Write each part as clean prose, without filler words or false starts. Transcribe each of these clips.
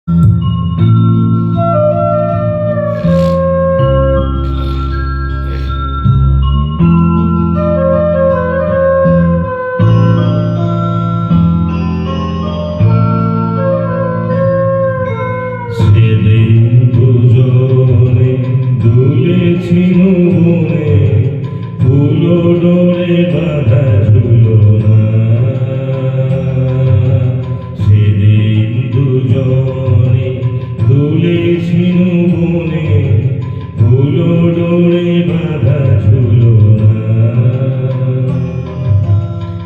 সেদিন দুজনে দুলেছিল বনে, ফুলো ডোরে বাঁধা ঝুলনা। সেদিন দুজনে দুলেছিল বনে, ফুলো ডোরে বাঁধা ঝুলনা।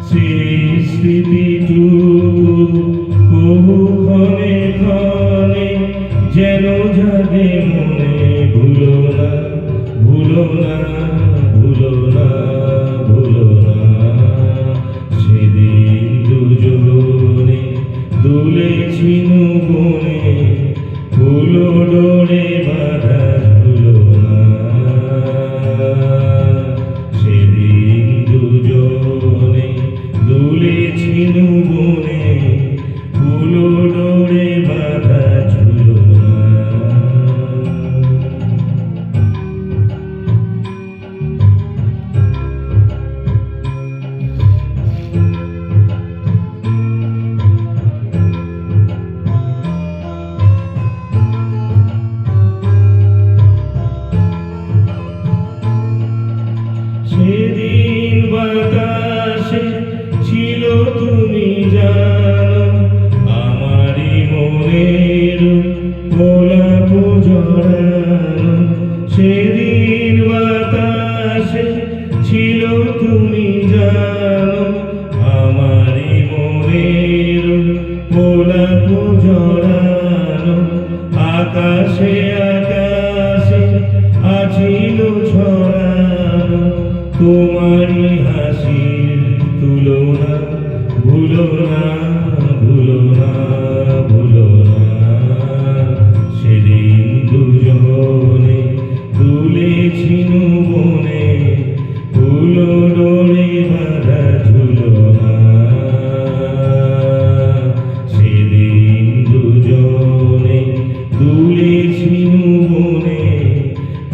সেই স্মৃতিটুকু কবু ক্ষণে ক্ষণে যেন জাগে মনে, ভুলো না, ভুলো না, ভুলো না, ভুলো না। সেদিন দুজনে দুলেছিল বনে, ফুলো ডোরে বাঁধা ঝুলনা। সেদিন দুজনে দুলেছিল বনে, ফুলো ডোরে বাঁধা ঝুলনা। সেদিন বাতাসে ছিল তুমি জানো, আমারই মনের গোলাপ জড়ানো। সেদিন বাতাসে ছিল তুমি জানো, আমারই মনের গোলাপ জড়ানো। আকাশে আকাশে আছিল ছড়ানো, তোমারই হাসির তুলনা। ভুলো না, ভুলো না, ভুলো না। সেদিন দুজনে দুলেছিল বনে, ফুলো ডোরে বাঁধা ঝুলনা। সেদিন দুজনে দুলেছিল বনে,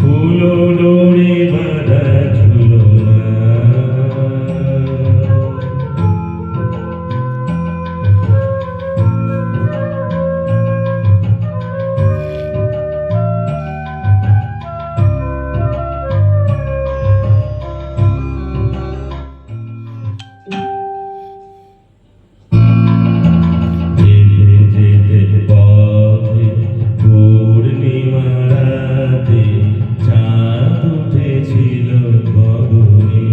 ফুলো ডোরে বাঁধা ঝুলনা। যেতে যেতে পথে পূর্ণিমা রাতে চাঁদ উঠেছিল গগনে।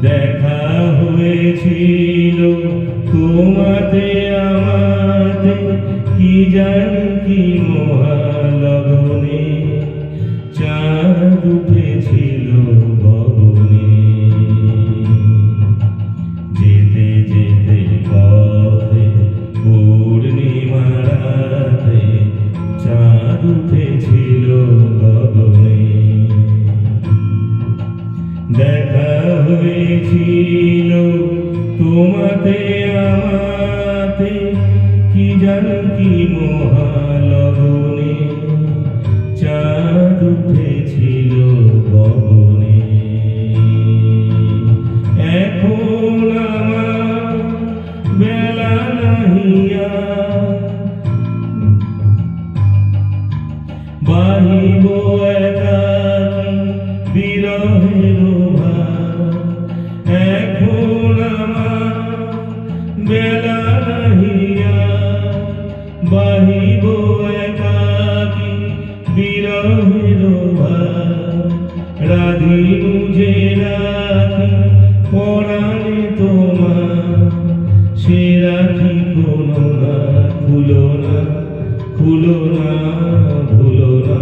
দেখা হয়েছিল তোমাতে আমাতে, কি জানি কি মহালগনে। চাঁদ উঠেছিল গগনে। যেতে যেতে পথে পূর্ণিমা রাতে চাঁদ উঠেছিল গগনে। দেখা হয়েছিল তোমাতে আমাতে, কি জানি কি মহালগনে। চাঁদ উঠেছিল গগনে। এখন আমার বেলা নাহিয়া, বাহিব একাকী বিরহের ভার। এখন আমার বেলা নাহিয়া, বাহিব একাকী বিরহের ভার। রাধিনু যে রাখি পরাণে তোমার, সে রাখি কোনো না খুলো না, খুলো না, ভুলো না।